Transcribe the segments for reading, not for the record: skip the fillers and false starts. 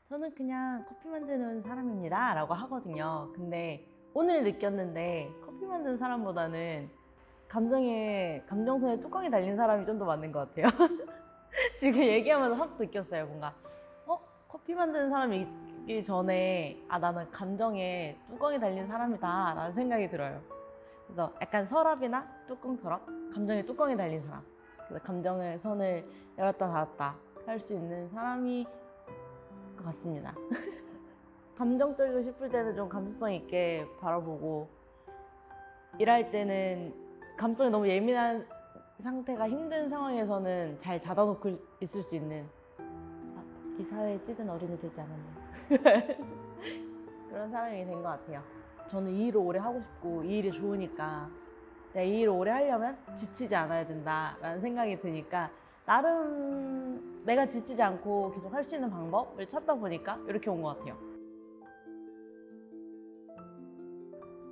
저는 그냥 커피 만드는 사람입니다 라고 하거든요. 근데 오늘 느꼈는데 커피 만드는 사람보다는 감정선에 뚜껑이 달린 사람이 좀 더 맞는 것 같아요. 지금 얘기하면서 확 느꼈어요. 뭔가 커피 만드는 사람이기 전에 나는 감정에 뚜껑이 달린 사람이다 라는 생각이 들어요. 그래서 약간 서랍이나 뚜껑처럼 감정에 뚜껑이 달린 사람, 그래서 감정의 선을 열었다 닫았다 할 수 있는 사람이 것 같습니다. 감정적이고 싶을 때는 좀 감수성 있게 바라보고, 일할 때는 감성이 너무 예민한 상태가 힘든 상황에서는 잘 닫아놓고 있을 수 있는, 이 사회에 찌든 어른이 되지 않았나. 그런 사람이 된 것 같아요. 저는 이 일을 오래 하고 싶고 이 일이 좋으니까 내가 이 일을 오래 하려면 지치지 않아야 된다라는 생각이 드니까 나름 내가 지치지 않고 계속 할 수 있는 방법을 찾다 보니까 이렇게 온 것 같아요.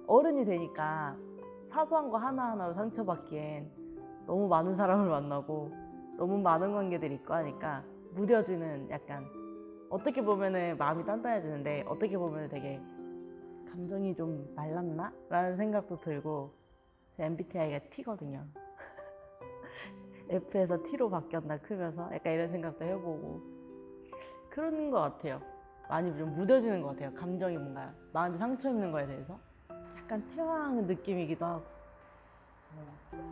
어른이 되니까 사소한 거 하나하나로 상처받기엔 너무 많은 사람을 만나고 너무 많은 관계들이 있고 하니까 무뎌지는, 약간 어떻게 보면은 마음이 단단해지는데 어떻게 보면은 되게 감정이 좀 말랐나? 라는 생각도 들고, 제 MBTI가 T거든요. F에서 T로 바뀌었나 크면서 약간 이런 생각도 해보고 그런 것 같아요. 많이 좀 무뎌지는 것 같아요. 감정이 뭔가 마음이 상처 입는 거에 대해서 약간 태왕 느낌이기도 하고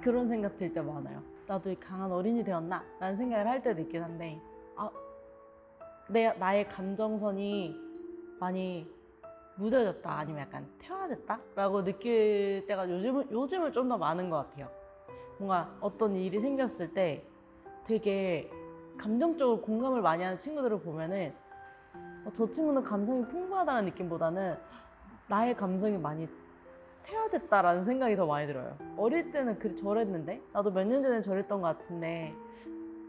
그런 생각 들 때 많아요. 나도 강한 어린이 되었나? 라는 생각을 할 때도 있긴 한데 나의 감정선이 많이 무뎌졌다 아니면 약간 퇴화됐다? 라고 느낄 때가 요즘은 좀 더 많은 것 같아요. 뭔가 어떤 일이 생겼을 때 되게 감정적으로 공감을 많이 하는 친구들을 보면은 저 친구는 감성이 풍부하다는 느낌보다는 나의 감성이 많이 퇴화됐다라는 생각이 더 많이 들어요. 어릴 때는 저랬는데 나도 몇 년 전에 저랬던 것 같은데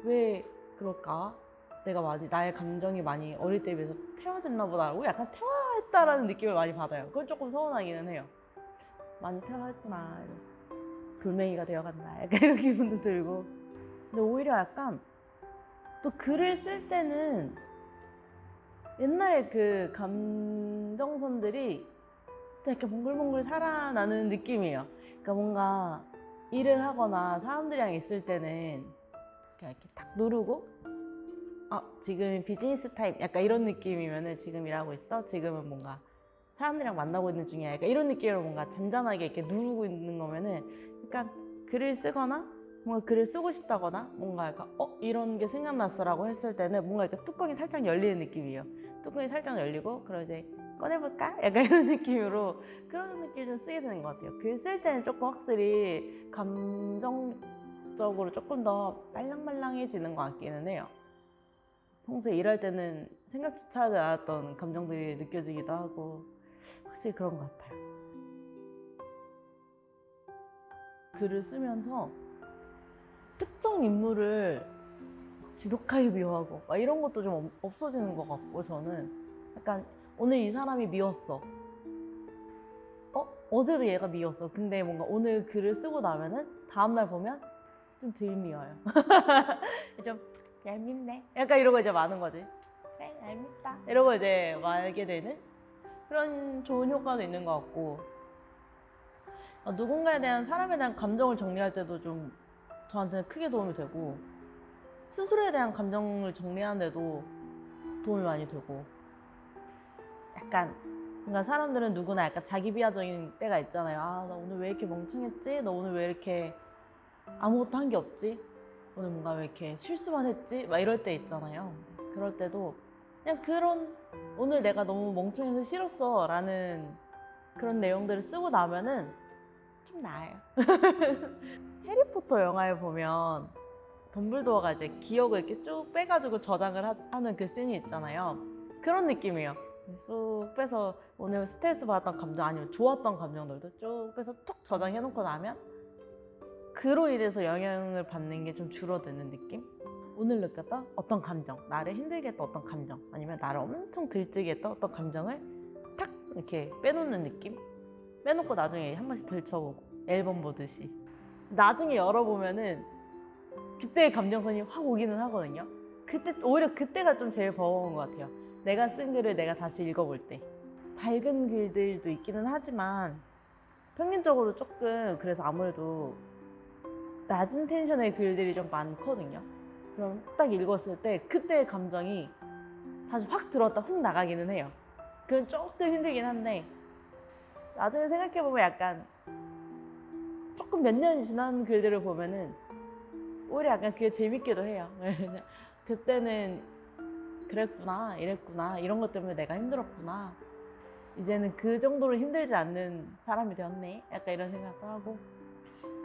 왜 그럴까? 내가 나의 감정이 많이 어릴 때에 비해서 퇴화됐나 보다라고 약간 퇴화했다라는 느낌을 많이 받아요. 그건 조금 서운하기는 해요. 많이 퇴화했구나, 돌멩이가 되어간다, 약간 이런 기분도 들고. 근데 오히려 약간 또 글을 쓸 때는 옛날에 그 감정선들이 또 이렇게 몽글몽글 살아나는 느낌이에요. 그러니까 뭔가 일을 하거나 사람들이랑 있을 때는 이렇게 딱 누르고 지금 비즈니스 타임 약간 이런 느낌이면은 지금 일하고 있어? 지금은 뭔가 사람들이랑 만나고 있는 중이야. 약간 이런 느낌으로 뭔가 잔잔하게 이렇게 누르고 있는 거면은 약간 글을 쓰거나 뭔가 글을 쓰고 싶다거나 뭔가 약간 이런 게 생각났어라고 했을 때는 뭔가 이렇게 뚜껑이 살짝 열리는 느낌이에요. 뚜껑이 살짝 열리고 그럼 이제 꺼내볼까? 약간 이런 느낌으로 그런 느낌을 좀 쓰게 되는 것 같아요. 글 쓸 때는 조금 확실히 감정적으로 조금 더 말랑말랑해지는 것 같기는 해요. 평소에 일할 때는 생각조차 하지 않았던 감정들이 느껴지기도 하고 확실히 그런 것 같아요. 글을 쓰면서 특정 인물을 지독하게 미워하고 이런 것도 좀 없어지는 것 같고, 저는 약간 오늘 이 사람이 미웠어. 어제도 얘가 미웠어. 근데 뭔가 오늘 글을 쓰고 나면은 다음날 보면 좀 덜 미워요. 좀 얄밉네. 약간 이러고 이제 마는 거지. 그래, 얄밉다. 이러고 이제 말게 되는 그런 좋은 효과도 있는 것 같고, 누군가에 대한, 사람에 대한 감정을 정리할 때도 좀 저한테는 크게 도움이 되고, 스스로에 대한 감정을 정리하는 데도 도움이 많이 되고, 약간 뭔가 사람들은 누구나 약간 자기 비하적인 때가 있잖아요. 나 오늘 왜 이렇게 멍청했지? 너 오늘 왜 이렇게 아무것도 한 게 없지? 오늘 뭔가 왜 이렇게 실수만 했지? 막 이럴 때 있잖아요. 그럴 때도 그냥 오늘 내가 너무 멍청해서 싫었어 라는 그런 내용들을 쓰고 나면은 좀 나아요. 해리포터 영화에 보면 덤블도어가 이제 기억을 이렇게 쭉 빼가지고 저장을 하는 그 씬이 있잖아요. 그런 느낌이에요. 쑥 빼서 오늘 스트레스 받았던 감정 아니면 좋았던 감정들도 쭉 빼서 툭 저장해놓고 나면 그로 인해서 영향을 받는 게 좀 줄어드는 느낌? 오늘 느꼈던 어떤 감정, 나를 힘들게 했던 어떤 감정, 아니면 나를 엄청 들뜨게 했던 어떤 감정을 탁 이렇게 빼놓는 느낌? 빼놓고 나중에 한 번씩 들춰보고 앨범 보듯이 나중에 열어보면은 그때의 감정선이 확 오기는 하거든요. 오히려 그때가 좀 제일 버거운 것 같아요. 내가 쓴 글을 내가 다시 읽어볼 때 밝은 글들도 있기는 하지만 평균적으로 조금 그래서 아무래도 낮은 텐션의 글들이 좀 많거든요. 그럼 딱 읽었을 때 그때의 감정이 다시 확 들어왔다 훅 나가기는 해요. 그건 조금 힘들긴 한데 나중에 생각해보면 약간 조금 몇 년이 지난 글들을 보면은 오히려 약간 그게 재밌기도 해요. 그때는 그랬구나, 이랬구나, 이런 것 때문에 내가 힘들었구나. 이제는 그 정도로 힘들지 않는 사람이 되었네. 약간 이런 생각도 하고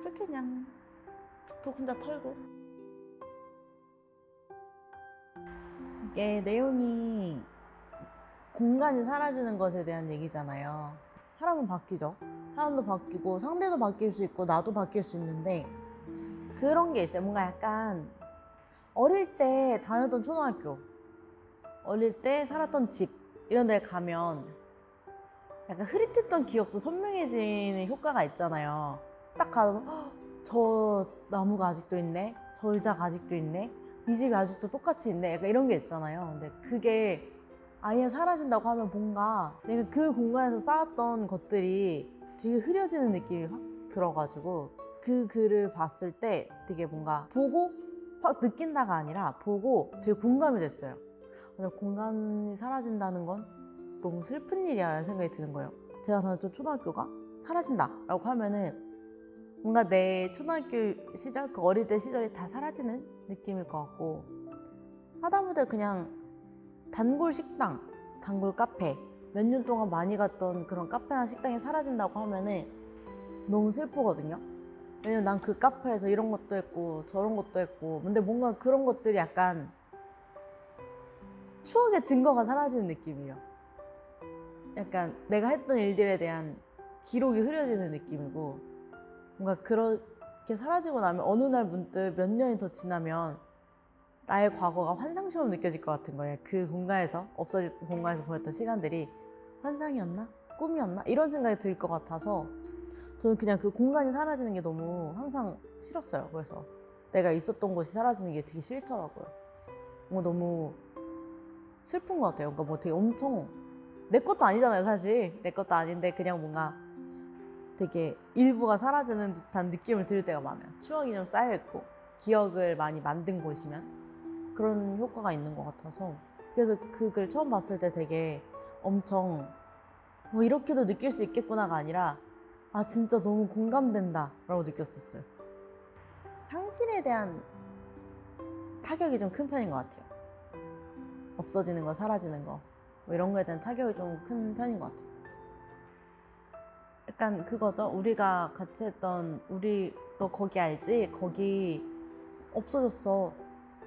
그렇게 그냥 툭툭 혼자 털고. 이게 내용이 공간이 사라지는 것에 대한 얘기잖아요. 사람은 바뀌죠. 사람도 바뀌고 상대도 바뀔 수 있고 나도 바뀔 수 있는데 그런 게 있어요. 뭔가 약간 어릴 때 다녔던 초등학교, 어릴 때 살았던 집 이런 데 가면 약간 흐릿했던 기억도 선명해지는 효과가 있잖아요. 딱 가면 저 나무가 아직도 있네, 저 의자가 아직도 있네, 이 집이 아직도 똑같이 있네, 약간 이런 게 있잖아요. 근데 그게 아예 사라진다고 하면 뭔가 내가 그 공간에서 쌓았던 것들이 되게 흐려지는 느낌이 확 들어가지고 그 글을 봤을 때 되게 뭔가 보고 확 느낀다가 아니라 보고 되게 공감이 됐어요. 근데 공간이 사라진다는 건 너무 슬픈 일이라는 생각이 드는 거예요. 제가 다녔던 초등학교가 사라진다 라고 하면은 뭔가 내 초등학교 시절, 그 어릴 때 시절이 다 사라지는 느낌일 것 같고, 하다못해 그냥 단골 식당, 단골 카페, 몇 년 동안 많이 갔던 그런 카페나 식당이 사라진다고 하면은 너무 슬프거든요. 왜냐면 난 그 카페에서 이런 것도 했고 저런 것도 했고, 근데 뭔가 그런 것들이 약간 추억의 증거가 사라지는 느낌이에요. 약간 내가 했던 일들에 대한 기록이 흐려지는 느낌이고, 뭔가 그렇게 사라지고 나면 어느 날 문득 몇 년이 더 지나면 나의 과거가 환상처럼 느껴질 것 같은 거예요. 그 공간에서, 없어진 공간에서 보냈던 시간들이 환상이었나? 꿈이었나? 이런 생각이 들 것 같아서 저는 그냥 그 공간이 사라지는 게 너무 항상 싫었어요. 그래서 내가 있었던 곳이 사라지는 게 되게 싫더라고요. 뭔가 너무 슬픈 것 같아요. 그러니까 뭐 되게 엄청 내 것도 아니잖아요, 사실. 내 것도 아닌데 그냥 뭔가 되게 일부가 사라지는 듯한 느낌을 들 때가 많아요. 추억이 좀 쌓여있고 기억을 많이 만든 곳이면 그런 효과가 있는 것 같아서, 그래서 그 글 처음 봤을 때 되게 엄청 뭐 이렇게도 느낄 수 있겠구나가 아니라 아 진짜 너무 공감된다 라고 느꼈었어요. 상실에 대한 타격이 좀 큰 편인 것 같아요. 없어지는 거, 사라지는 거, 뭐 이런 거에 대한 타격이 좀 큰 편인 것 같아요. 약간 그거죠. 우리가 같이 했던 우리 너 거기 알지? 거기 없어졌어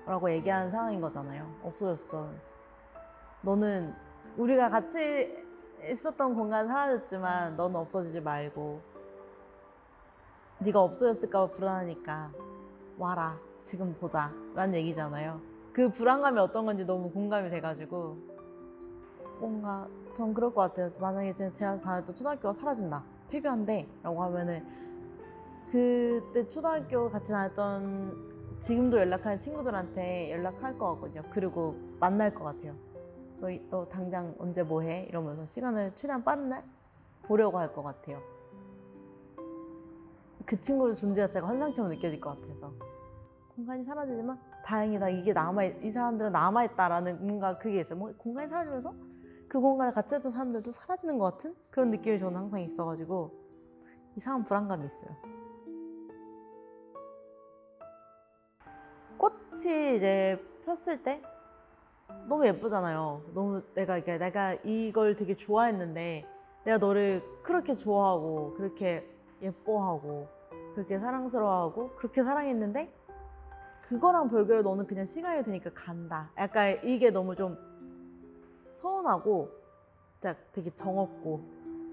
라고 얘기하는 상황인 거잖아요. 없어졌어. 너는 우리가 같이 있었던 공간 사라졌지만 너는 없어지지 말고 네가 없어졌을까 봐 불안하니까 와라 지금 보자 라는 얘기잖아요. 그 불안감이 어떤 건지 너무 공감이 돼가지고 뭔가 전 그럴 것 같아요. 만약에 제가 다녔던 초등학교가 사라진다, 폐교한대 라고 하면은 그때 초등학교 같이 다녔던 지금도 연락하는 친구들한테 연락할 것 같거든요. 그리고 만날 것 같아요. 너 당장 언제 뭐 해? 이러면서 시간을 최대한 빠른 날 보려고 할 것 같아요. 그 친구의 존재 자체가 환상처럼 느껴질 것 같아서. 공간이 사라지지만 다행이다, 이게 이 사람들은 남아있다라는 뭔가 그게 있어요. 뭐 공간이 사라지면서 그 공간에 같이 했던 사람들도 사라지는 것 같은 그런 느낌이 저는 항상 있어가지고 이상한 불안감이 있어요. 꽃이 이제 폈을 때 너무 예쁘잖아요. 너무 내가 이걸 되게 좋아했는데 내가 너를 그렇게 좋아하고 그렇게 예뻐하고 그렇게 사랑스러워하고 그렇게 사랑했는데 그거랑 별개로 너는 그냥 시간이 되니까 간다. 약간 이게 너무 좀 서운하고 되게 정없고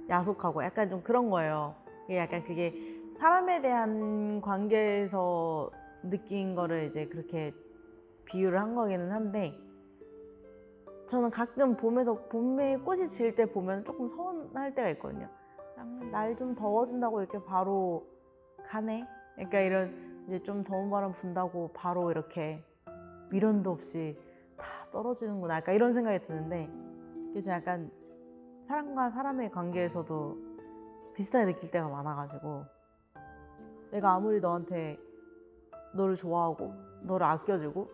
야속하고 약간 좀 그런 거예요. 약간 그게 사람에 대한 관계에서 느낀 거를 이제 그렇게 비유를 한 거기는 한데, 저는 가끔 봄에 꽃이 질 때 보면 조금 서운할 때가 있거든요. 날 좀 더워진다고 이렇게 바로 가네? 그러니까 이런 이제 좀 더운 바람 분다고 바로 이렇게 미련도 없이 다 떨어지는구나 약간 이런 생각이 드는데 이게 좀 약간 사람과 사람의 관계에서도 비슷하게 느낄 때가 많아가지고 내가 아무리 너한테 너를 좋아하고 너를 아껴주고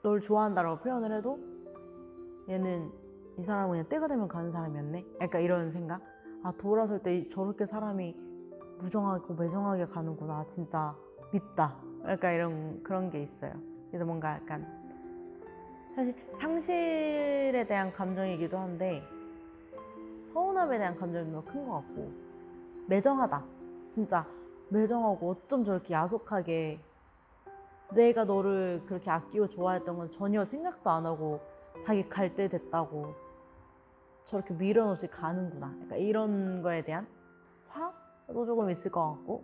너를 좋아한다라고 표현을 해도 얘는 이 사람은 그냥 때가 되면 가는 사람이었네 약간 이런 생각. 아 돌아설 때 저렇게 사람이 무정하고 매정하게 가는구나 진짜 밉다 약간 이런 그런 게 있어요. 그래서 뭔가 약간 사실 상실에 대한 감정이기도 한데 서운함에 대한 감정이 더 큰 것 같고 매정하다 진짜 매정하고 어쩜 저렇게 야속하게 내가 너를 그렇게 아끼고 좋아했던 건 전혀 생각도 안 하고 자기 갈 때 됐다고 저렇게 밀어넣지 가는구나 약간 이런 거에 대한 화도 조금 있을 것 같고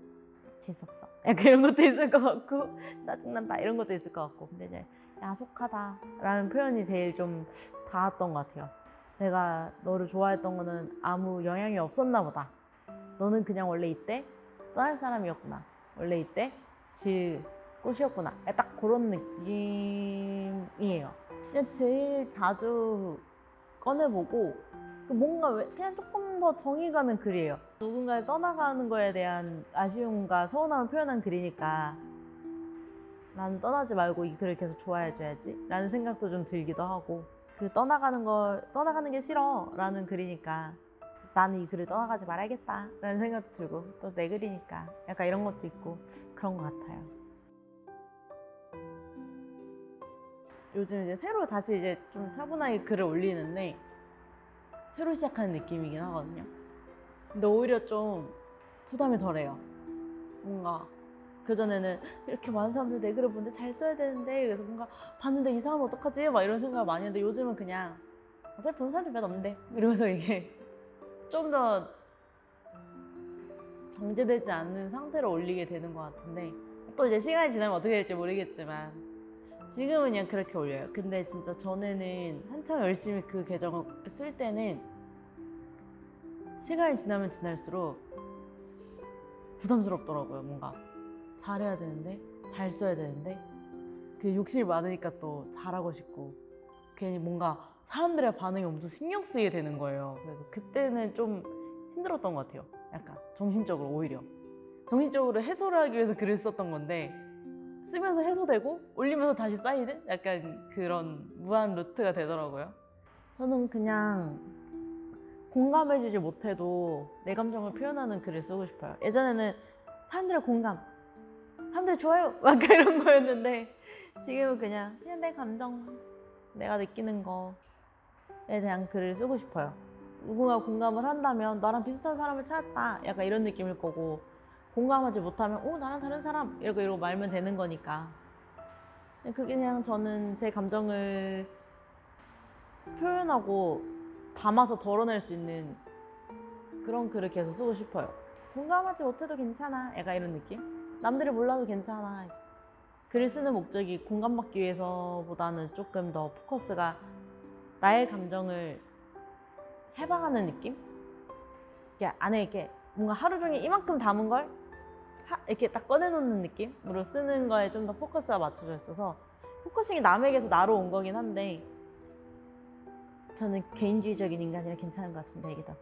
재수없어 약간 이런 것도 있을 것 같고 짜증난다 이런 것도 있을 것 같고 근데 이제 야속하다라는 표현이 제일 좀 닿았던 것 같아요. 내가 너를 좋아했던 거는 아무 영향이 없었나 보다. 너는 그냥 원래 이때 떠날 사람이었구나. 원래 이때 질 꽃이었구나. 딱 그런 느낌이에요. 그냥 제일 자주 꺼내보고 뭔가 그냥 조금 더 정이 가는 글이에요. 누군가를 떠나가는 거에 대한 아쉬움과 서운함을 표현한 글이니까 나는 떠나지 말고 이 글을 계속 좋아해줘야지 라는 생각도 좀 들기도 하고 그 떠나가는 게 싫어 라는 글이니까 나는 이 글을 떠나가지 말아야겠다 라는 생각도 들고 또 내 글이니까 약간 이런 것도 있고 그런 것 같아요. 요즘 이제 새로 다시 이제 좀 차분하게 글을 올리는데 새로 시작하는 느낌이긴 하거든요. 근데 오히려 좀 부담이 덜해요. 뭔가 그전에는 이렇게 많은 사람들이 내 글을 보는데 잘 써야 되는데 그래서 뭔가 봤는데 이 사람은 어떡하지? 막 이런 생각을 많이 했는데 요즘은 그냥 어차피 보는 사람들 몇 없는데 이러면서 이게 좀 더 정제되지 않는 상태로 올리게 되는 것 같은데 또 이제 시간이 지나면 어떻게 될지 모르겠지만 지금은 그냥 그렇게 올려요. 근데 진짜 전에는 한창 열심히 그 계정을 쓸 때는 시간이 지나면 지날수록 부담스럽더라고요. 뭔가 잘해야 되는데 잘 써야 되는데 그 욕심이 많으니까 또 잘하고 싶고 괜히 뭔가 사람들의 반응이 엄청 신경 쓰이게 되는 거예요. 그래서 그때는 좀 힘들었던 것 같아요. 약간 정신적으로 오히려 정신적으로 해소를 하기 위해서 글을 썼던 건데 쓰면서 해소되고 올리면서 다시 쌓이는 약간 그런 무한 루트가 되더라고요. 저는 그냥 공감해주지 못해도 내 감정을 표현하는 글을 쓰고 싶어요. 예전에는 사람들의 공감, 사람들이 좋아요 약간 이런 거였는데 지금은 그냥 내 감정, 내가 느끼는 거에 대한 글을 쓰고 싶어요. 누군가 공감을 한다면 나랑 비슷한 사람을 찾았다 약간 이런 느낌일 거고 공감하지 못하면 나랑 다른 사람 이러고 말면 되는 거니까 그게 그냥 저는 제 감정을 표현하고 담아서 덜어낼 수 있는 그런 글을 계속 쓰고 싶어요. 공감하지 못해도 괜찮아 약간 이런 느낌? 남들이 몰라도 괜찮아. 글을 쓰는 목적이 공감받기 위해서보다는 조금 더 포커스가 나의 감정을 해방하는 느낌? 이게 안에 이렇게 뭔가 하루 종일 이만큼 담은 걸 이렇게 딱 꺼내놓는 느낌으로 쓰는 거에 좀 더 포커스가 맞춰져 있어서 포커싱이 남에게서 나로 온 거긴 한데 저는 개인주의적인 인간이라 괜찮은 것 같습니다. 이게 더